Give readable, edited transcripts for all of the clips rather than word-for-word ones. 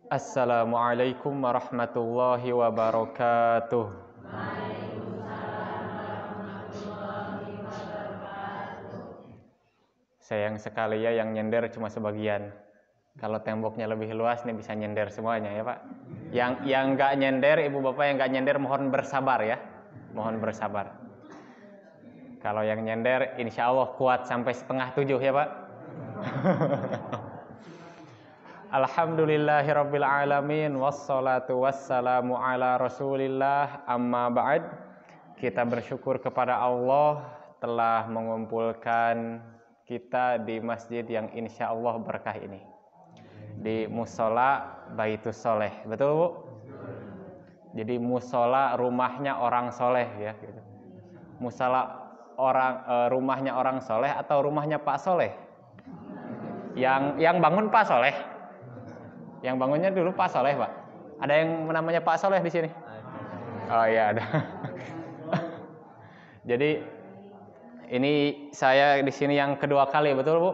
Assalamualaikum warahmatullahi wabarakatuh. Sayang sekali ya yang nyender cuma sebagian. Kalau temboknya lebih luas nih bisa nyender semuanya ya Pak. Yang nggak nyender, ibu bapak yang nggak nyender mohon bersabar ya. Mohon bersabar. Kalau yang nyender insya Allah kuat sampai 6:30 ya Pak. Alhamdulillahirabbil alamin wassalatu wassalamu ala Rasulillah amma ba'd. Kita bersyukur kepada Allah telah mengumpulkan kita di masjid yang insya Allah berkah ini, di musola Baitus Soleh. Betul Bu? Jadi musola rumahnya orang soleh ya gitu. Musola rumahnya orang soleh atau rumahnya Pak Soleh? Yang bangun Pak Soleh? Yang bangunnya dulu Pak Soleh Pak? Ada yang namanya Pak Soleh di sini? Oh iya ada. Jadi ini saya di sini yang kedua kali, betul Bu?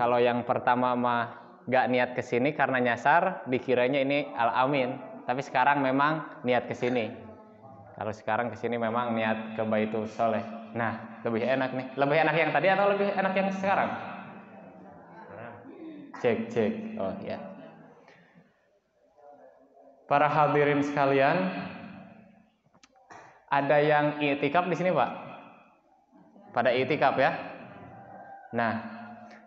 Kalau yang pertama mah gak niat ke sini karena nyasar, dikiranya ini Al-Amin. Tapi sekarang memang niat ke sini. Kalau sekarang ke sini memang niat ke Baitus Soleh. Nah, lebih enak nih. Lebih enak yang tadi atau lebih enak yang sekarang? Cek. Oh ya. Para hadirin sekalian, ada yang i'tikaf di sini, Pak? Pada i'tikaf ya. Nah,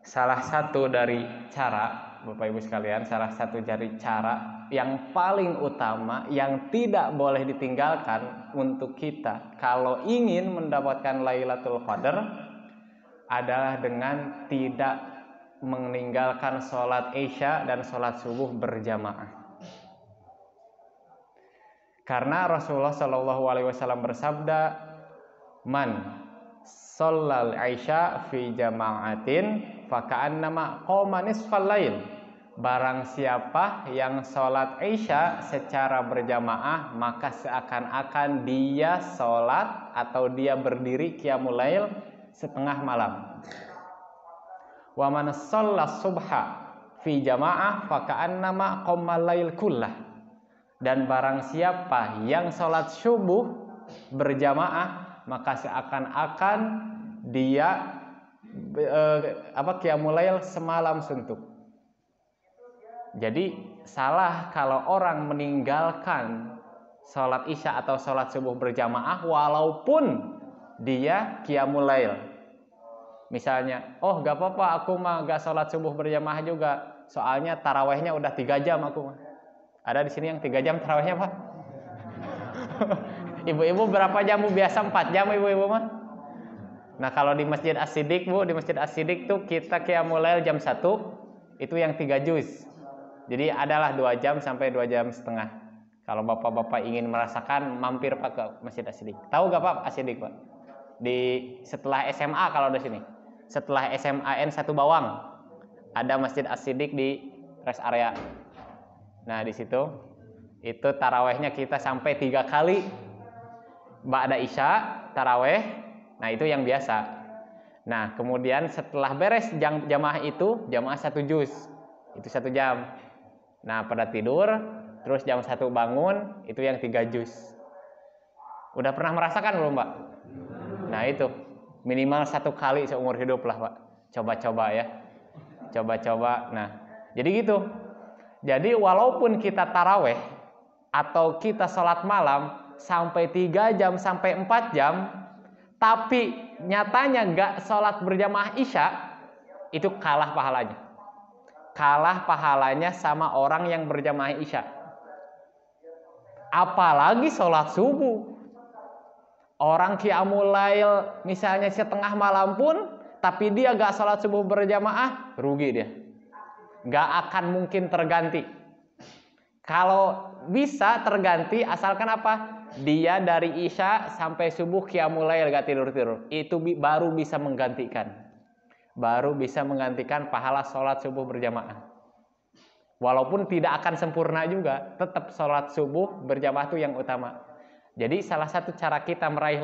salah satu dari cara, Bapak Ibu sekalian, salah satu dari cara yang paling utama yang tidak boleh ditinggalkan untuk kita kalau ingin mendapatkan Lailatul Qadar adalah dengan tidak meninggalkan sholat Isya dan sholat subuh berjamaah. Karena Rasulullah Shallallahu Alaihi Wasallam bersabda, "Man sholal Isya fi jama'atin faka'annama qoma nisfal lail." Barang siapa yang sholat Isya secara berjamaah, maka seakan-akan dia sholat atau dia berdiri qiyamul lail setengah malam. Wa man shollas subha fi jama'ah faka'annama qomal lail kullah. Dan barang siapa yang sholat subuh berjamaah, maka seakan-akan dia qiyamul lail semalam suntuk. Jadi salah kalau orang meninggalkan sholat Isya atau sholat subuh berjamaah walaupun dia qiyamul lail. Misalnya, oh gak apa-apa aku mah gak sholat subuh berjamaah juga, soalnya tarawehnya udah 3 jam aku mah. Ada di sini yang 3 jam tarawihnya Pak? Ibu-ibu berapa jam Bu? Biasa 4 jam ibu-ibu mah. Nah kalau di Masjid As-Siddiq Bu, di Masjid As-Siddiq tuh kita qiyamul lail jam 1, itu yang 3 juz. Jadi adalah 2 jam sampai 2 jam setengah. Kalau bapak-bapak ingin merasakan, mampir Pak ke Masjid As-Siddiq. Tahu gak Pak As-Siddiq Pak? Di setelah SMA kalau di sini. Setelah SMAN 1 Bawang, ada Masjid As-Siddiq di rest area. Nah di situ itu tarawehnya kita sampai 3 kali ba'da Isya taraweh. Nah itu yang biasa. Nah kemudian setelah beres jamaah itu, jamaah 1 juz, itu 1 jam. Nah pada tidur, terus jam 1 bangun, itu yang 3 juz. Udah pernah merasakan belum Pak? Nah itu minimal 1 kali seumur hidup lah Pak. Coba-coba ya. Coba-coba. Nah jadi gitu. Jadi walaupun kita taraweh atau kita sholat malam sampai 3 jam sampai 4 jam, tapi nyatanya gak sholat berjamaah Isya, itu kalah pahalanya. Kalah pahalanya sama orang yang berjamaah Isya. Apalagi sholat subuh. Orang qiyamul lail misalnya setengah malam pun, tapi dia gak sholat subuh berjamaah, rugi dia. Gak akan mungkin terganti. Kalau bisa terganti asalkan apa? Dia dari Isya sampai subuh qiyamul lail gak tidur-tidur. Itu baru bisa menggantikan. Baru bisa menggantikan pahala sholat subuh berjamaah. Walaupun tidak akan sempurna juga, tetap sholat subuh berjamaah itu yang utama. Jadi salah satu cara kita meraih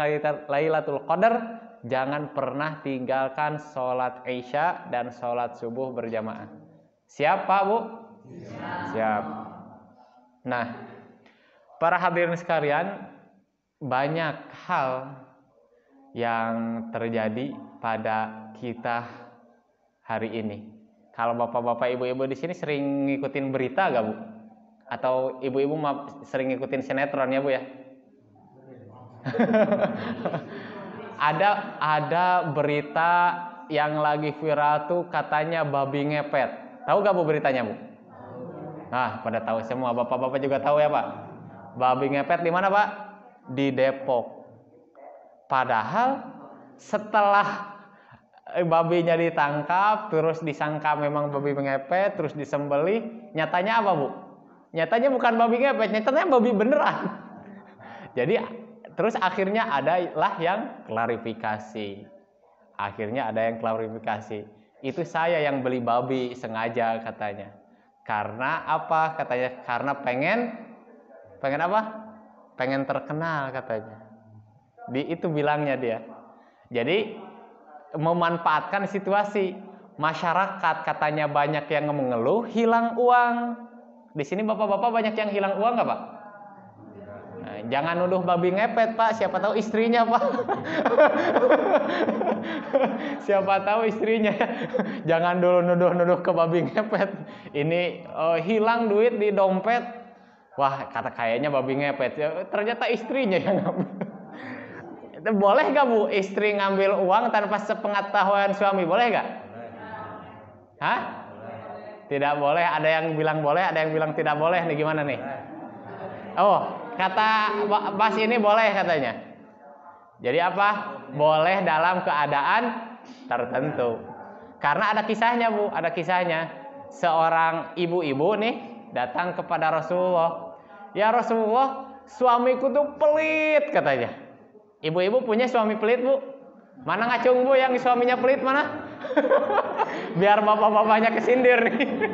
Lailatul Qadar, jangan pernah tinggalkan sholat Isya dan sholat subuh berjamaah. Siapa Bu? Siap. Nah, para hadirin sekalian, banyak hal yang terjadi pada kita hari ini. Kalau bapak-bapak, ibu-ibu di sini sering ngikutin berita gak, Bu? Atau ibu-ibu sering ngikutin sinetron ya, Bu ya? Ada berita yang lagi viral tuh katanya babi ngepet. Tahu gak, Bu, beritanya, Bu? Nah, pada tahu semua. Bapak-bapak juga tahu ya, Pak? Babi ngepet di mana, Pak? Di Depok. Padahal setelah babinya ditangkap, terus disangka memang babi ngepet, terus disembelih, nyatanya apa, Bu? Nyatanya bukan babi ngepet, nyatanya babi beneran. Jadi terus akhirnya adalah yang klarifikasi. Itu saya yang beli babi sengaja katanya. Karena apa? Katanya karena pengen apa? Pengen terkenal katanya. Itu bilangnya dia. Jadi memanfaatkan situasi masyarakat, katanya banyak yang mengeluh hilang uang. Di sini bapak-bapak banyak yang hilang uang nggak, Pak? Nah, jangan nuduh babi ngepet, Pak. Siapa tahu istrinya, Pak. Siapa tahu istrinya. Jangan dulu nuduh-nuduh ke babi ngepet. Ini hilang duit di dompet. Wah, kayaknya babi ngepet. Ternyata istrinya yang ngambil. Boleh gak, Bu, istri ngambil uang tanpa sepengetahuan suami? Boleh gak? Hah? Tidak boleh. Ada yang bilang boleh, ada yang bilang tidak boleh. Nih gimana nih? Oh, kata Bas ini boleh katanya. Jadi apa? Boleh dalam keadaan tertentu. Karena ada kisahnya, Bu. Ada kisahnya. Seorang ibu-ibu nih datang kepada Rasulullah. Ya Rasulullah, suamiku tuh pelit katanya. Ibu-ibu punya suami pelit, Bu? Mana ngacung, Bu, yang suaminya pelit mana? Biar bapak-bapaknya kesindir nih.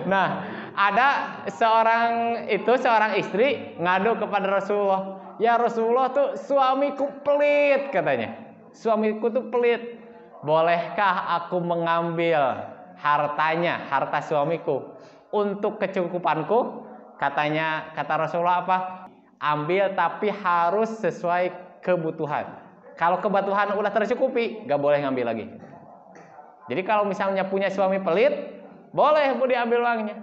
Nah, ada seorang istri ngadu kepada Rasulullah. Ya Rasulullah tuh suamiku pelit katanya. Suamiku tuh pelit. Bolehkah aku mengambil harta suamiku untuk kecukupanku? Kata Rasulullah apa? Ambil tapi harus sesuai kebutuhan. Kalau kebutuhan udah tercukupi, gak boleh ngambil lagi. Jadi kalau misalnya punya suami pelit, boleh, Bu, diambil uangnya.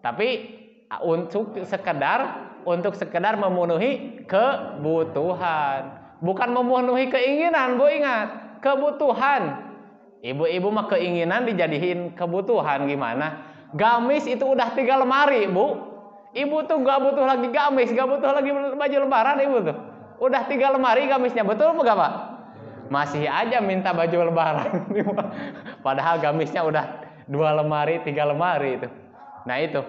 Tapi untuk sekedar memenuhi kebutuhan, bukan memenuhi keinginan, Bu, ingat, kebutuhan. Ibu-ibu mah keinginan dijadiin kebutuhan gimana? Gamis itu udah 3 lemari, Bu. Ibu tuh gak butuh lagi gamis, gak butuh lagi baju lebaran, ibu tuh. Udah 3 lemari gamisnya, betul apa gak, Pak? Masih aja minta baju lebaran. Padahal gamisnya udah 2 lemari, 3 lemari itu. Nah itu.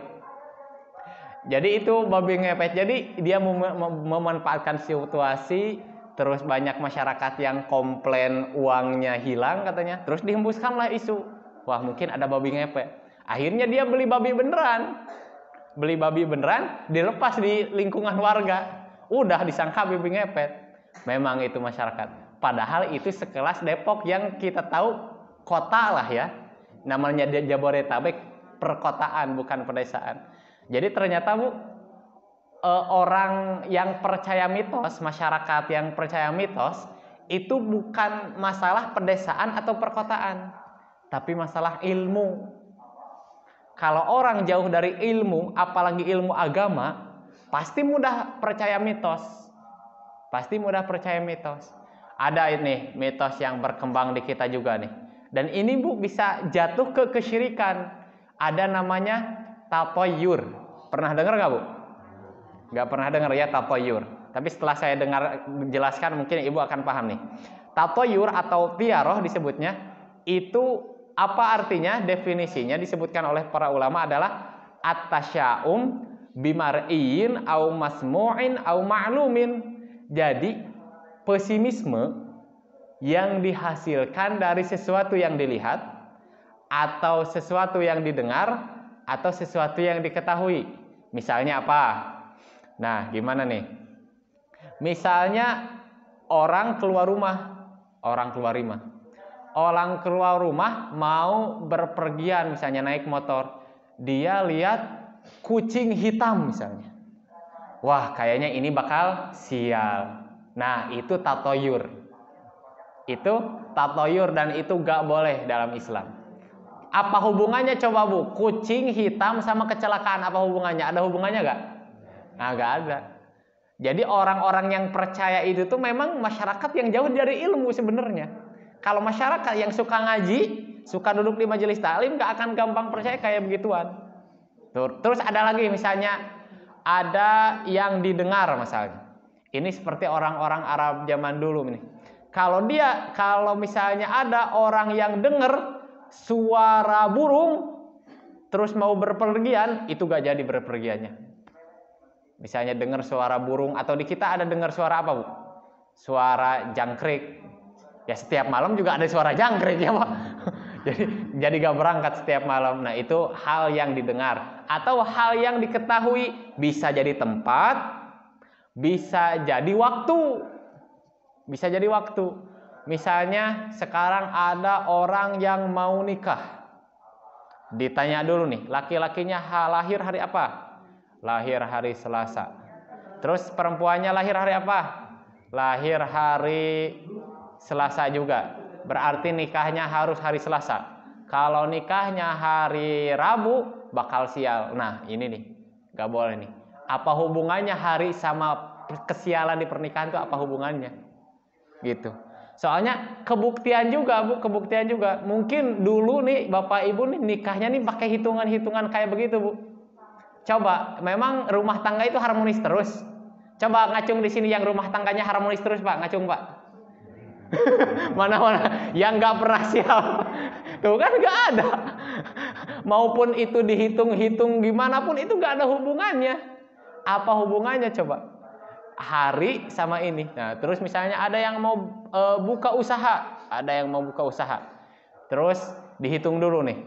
Jadi itu babi ngepet. Jadi dia memanfaatkan situasi, terus banyak masyarakat yang komplain uangnya hilang katanya. Terus dihembuskanlah isu, wah mungkin ada babi ngepet. Akhirnya dia beli babi beneran. Dilepas di lingkungan warga. Udah disangka babi ngepet. Memang itu masyarakat. Padahal itu sekelas Depok yang kita tahu kota lah ya. Namanya Jabodetabek, perkotaan bukan pedesaan. Jadi ternyata, Bu, orang yang percaya mitos, masyarakat yang percaya mitos, itu bukan masalah pedesaan atau perkotaan, tapi masalah ilmu. Kalau orang jauh dari ilmu, apalagi ilmu agama, pasti mudah percaya mitos. Ada ini mitos yang berkembang di kita juga nih. Dan ini, Bu, bisa jatuh ke kesyirikan. Ada namanya tatoyur. Pernah dengar nggak, Bu? Nggak pernah dengar ya tatoyur. Tapi setelah saya jelaskan mungkin Ibu akan paham nih. Tatoyur atau tiaroh disebutnya, itu apa artinya? Definisinya disebutkan oleh para ulama adalah at-tasya'um bimar'iyin au masmu'in au ma'lumin. Jadi pesimisme yang dihasilkan dari sesuatu yang dilihat, atau sesuatu yang didengar, atau sesuatu yang diketahui. Misalnya apa? Nah, gimana nih? Misalnya orang keluar rumah mau berpergian, misalnya naik motor. dia lihat kucing hitam misalnya. Wah, kayaknya ini bakal sial. Nah, itu tatoyur. Itu tatoyur dan itu gak boleh dalam Islam. Apa hubungannya coba Bu? Kucing hitam sama kecelakaan, apa hubungannya? Ada hubungannya gak? Nah, gak ada. Jadi orang-orang yang percaya itu tuh memang masyarakat yang jauh dari ilmu sebenarnya. Kalau masyarakat yang suka ngaji, suka duduk di majelis taklim, gak akan gampang percaya kayak begituan. Terus ada lagi misalnya, ada yang didengar misalnya. Ini seperti orang-orang Arab zaman dulu nih. Kalau misalnya ada orang yang dengar suara burung, terus mau berpergian, itu gak jadi berpergiannya. Misalnya dengar suara burung, atau di kita ada dengar suara apa Bu? Suara jangkrik. Ya setiap malam juga ada suara jangkrik ya Pak. jadi gak berangkat setiap malam. Nah itu hal yang didengar. Atau hal yang diketahui, bisa jadi tempat, bisa jadi waktu. Bisa jadi waktu. Misalnya sekarang ada orang yang mau nikah. Ditanya dulu nih, laki-lakinya lahir hari apa? Lahir hari Selasa. Terus perempuannya lahir hari apa? Lahir hari Selasa juga. Berarti nikahnya harus hari Selasa. Kalau nikahnya hari Rabu, bakal sial. Nah ini nih, gak boleh nih. Apa hubungannya hari sama kesialan di pernikahan itu, apa hubungannya? Gitu. Soalnya kebuktian juga Bu, kebuktian juga. Mungkin dulu nih Bapak Ibu nih nikahnya nih pakai hitungan-hitungan kayak begitu Bu. Coba, memang rumah tangga itu harmonis terus. Coba ngacung di sini yang rumah tangganya harmonis terus Pak, ngacung Pak. Mana-mana yang nggak pernah sial. Tuh kan nggak ada. Maupun itu dihitung-hitung gimana pun itu nggak ada hubungannya. Apa hubungannya coba? Hari sama ini. Nah, terus misalnya ada yang mau buka usaha, ada yang mau buka usaha. Terus dihitung dulu nih.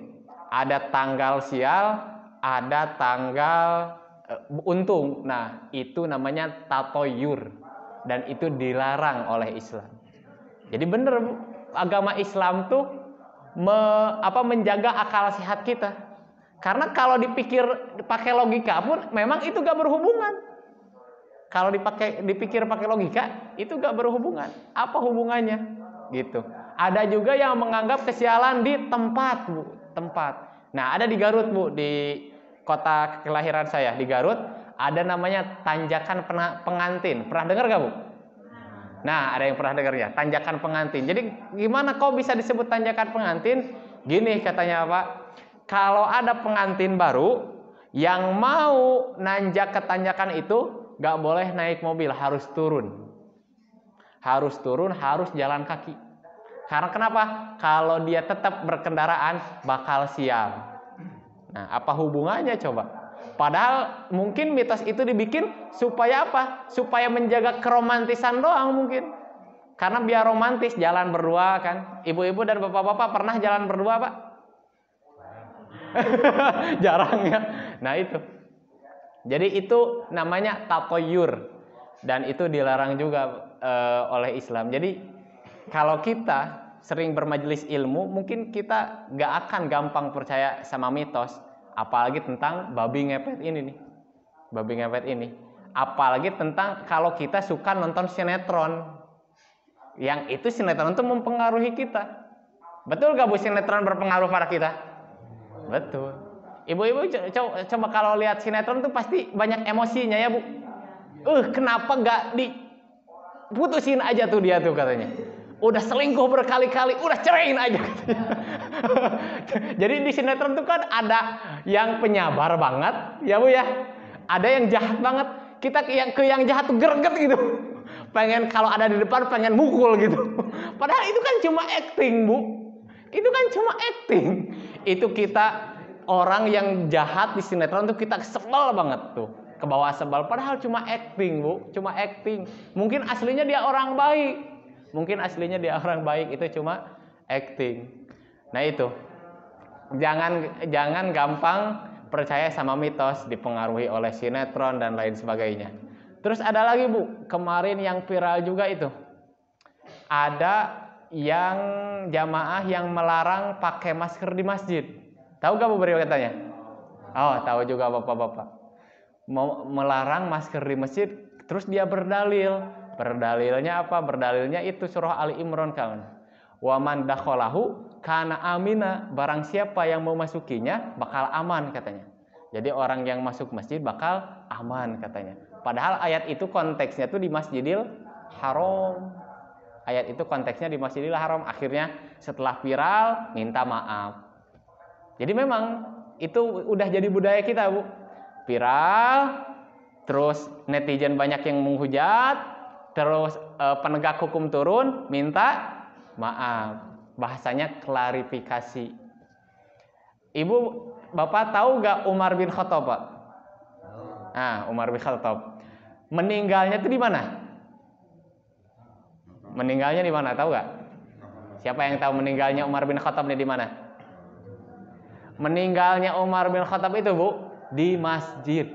Ada tanggal sial, ada tanggal untung. Nah, itu namanya tatoyur dan itu dilarang oleh Islam. Jadi bener Bu, agama Islam tuh menjaga akal sehat kita. Karena kalau dipikir pakai logika pun memang itu gak berhubungan. Kalau dipikir pakai logika itu gak berhubungan. Apa hubungannya? Gitu. Ada juga yang menganggap kesialan di tempat Bu, tempat. Nah, ada di Garut Bu, di kota kelahiran saya di Garut, ada namanya tanjakan pengantin. Pernah dengar gak Bu? Nah, ada yang pernah dengar ya, tanjakan pengantin. Jadi gimana kok bisa disebut tanjakan pengantin? Gini katanya Pak, kalau ada pengantin baru yang mau nanjak ke tanjakan itu, gak boleh naik mobil, harus turun. Harus turun, harus jalan kaki. Karena kenapa? Kalau dia tetap berkendaraan, bakal sial. Nah, apa hubungannya coba? Padahal mungkin mitos itu dibikin supaya apa? Supaya menjaga keromantisan doang mungkin. Karena biar romantis jalan berdua kan. Ibu-ibu dan bapak-bapak pernah jalan berdua Pak? Jarang ya. Nah itu. Jadi itu namanya tatoyur. Dan itu dilarang juga oleh Islam. Jadi kalau kita sering bermajelis ilmu, mungkin kita gak akan gampang percaya sama mitos. Apalagi tentang babi ngepet ini nih. Babi ngepet ini. Apalagi tentang kalau kita suka nonton sinetron. Yang itu sinetron itu mempengaruhi kita. Betul gak Bu sinetron berpengaruh pada kita? Betul. Ibu-ibu coba kalau lihat sinetron tuh pasti banyak emosinya ya Bu. Kenapa gak diputusin aja tuh dia tuh katanya. Udah selingkuh berkali-kali, udah ceraiin aja katanya. Jadi di sinetron tuh kan ada yang penyabar banget, ya Bu ya. Ada yang jahat banget. Kita yang jahat tuh greget gitu. Pengen kalau ada di depan pengen mukul gitu. Padahal itu kan cuma acting, Bu. Itu kan cuma acting. Itu kita orang yang jahat di sinetron tuh kita sebel banget tuh. Ke bawah sebel. Padahal cuma acting, Bu. Cuma acting. Mungkin aslinya dia orang baik. Mungkin aslinya dia orang baik, itu cuma acting. Nah itu. Jangan gampang percaya sama mitos dipengaruhi oleh sinetron dan lain sebagainya. Terus ada lagi Bu, kemarin yang viral juga itu. Ada yang jamaah yang melarang pakai masker di masjid. Tahu gak Bu berita katanya? Oh, tahu juga bapak-bapak. Mau melarang masker di masjid, terus dia berdalil. Berdalilnya apa? Berdalilnya itu surah Ali Imran kawan. Wa man dakhalahu kana amina. Barang siapa yang mau masukinya bakal aman katanya. Jadi orang yang masuk masjid bakal aman katanya. Padahal ayat itu konteksnya tuh di Masjidil Haram. Ayat itu konteksnya di Masjidil Haram. Akhirnya setelah viral minta maaf. Jadi memang itu udah jadi budaya kita, Bu. Viral, terus netizen banyak yang menghujat, terus penegak hukum turun minta maaf. Bahasanya klarifikasi. Ibu, Bapak tahu gak Umar bin Khattab, Pak? Nah, Umar bin Khattab. Meninggalnya itu di mana? Meninggalnya di mana? Tahu gak? Siapa yang tahu meninggalnya Umar bin Khattab ini di mana? Meninggalnya Umar bin Khattab itu, Bu, di masjid.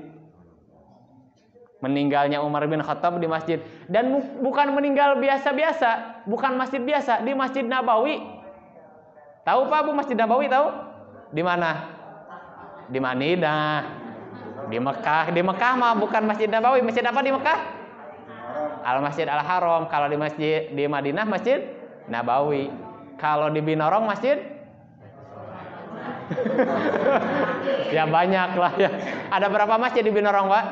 Meninggalnya Umar bin Khattab di masjid. Dan bukan meninggal biasa-biasa, bukan masjid biasa, di Masjid Nabawi. Tahu Pak, Bu, Masjid Nabawi tahu? Di mana? Di Madinah. Di Mekah. Di Mekah mah bukan Masjid Nabawi. Masjid apa di Mekah? Al-Masjid Al-Haram. Kalau di masjid di Madinah Masjid Nabawi. Kalau di Binorong Masjid ya banyak lah ya. Ada berapa masjid di Binorong, Pak?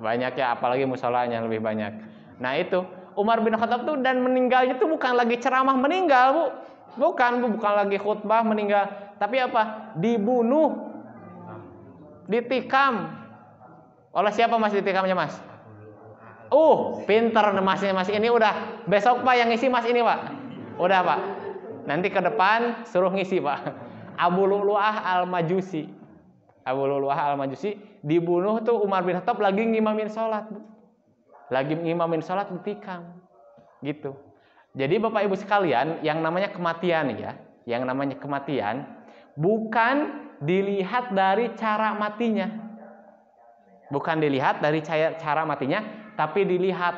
Banyak ya, apalagi musholanya lebih banyak. Nah itu Umar bin Khattab tuh, dan meninggalnya tuh bukan lagi ceramah meninggal, Bu. Bukan lagi khutbah meninggal. Tapi apa? Dibunuh. Ditikam. Oleh siapa Mas ditikamnya, Mas? Pinter Mas ini udah. Besok Pak yang ngisi Mas ini, Pak. Udah, Pak. Nanti ke depan suruh ngisi, Pak. Abu Lu'lu'ah Al-Majusi. Abu Lu'lu'ah Al-Majusi dibunuh tuh Umar bin Khattab lagi ngimamin sholat, Bu. Lagi ngimamin sholat ditikam. Gitu. Jadi Bapak Ibu sekalian, yang namanya kematian ya, yang namanya kematian bukan dilihat dari cara matinya. Bukan dilihat dari cara matinya, tapi dilihat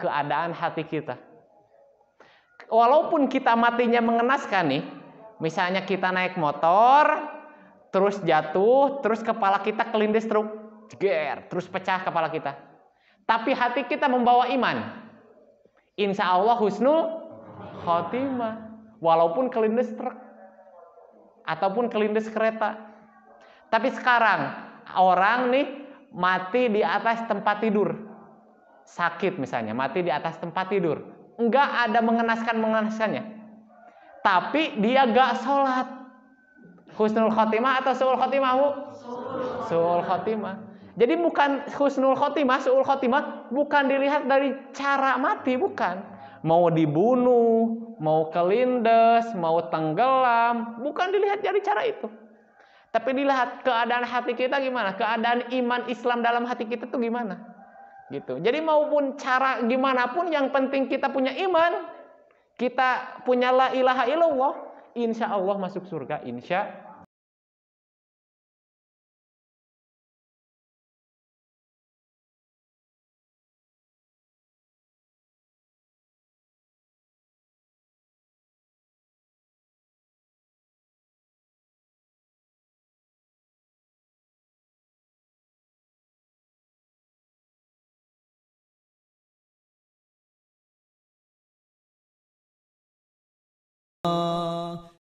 keadaan hati kita. Walaupun kita matinya mengenaskan nih, misalnya kita naik motor, terus jatuh, terus kepala kita kelindes truk, jeger, terus pecah kepala kita. Tapi hati kita membawa iman. Insya Allah husnul khotimah. Walaupun kelindes truk ataupun kelindes kereta. Tapi sekarang orang nih mati di atas tempat tidur, sakit misalnya, mati di atas tempat tidur. Enggak ada mengenaskannya. Tapi dia gak sholat. Husnul khotimah atau su'ul khotimah, Bu? Su'ul khotimah. Jadi bukan husnul khotimah, su'ul khotimah bukan dilihat dari cara mati, bukan. Mau dibunuh, mau kelindes, mau tenggelam, bukan dilihat dari cara itu. Tapi dilihat keadaan hati kita gimana, keadaan iman Islam dalam hati kita tuh gimana. Gitu. Jadi maupun cara gimana pun, yang penting kita punya iman, kita punya la ilaha illallah, insya Allah masuk surga, insya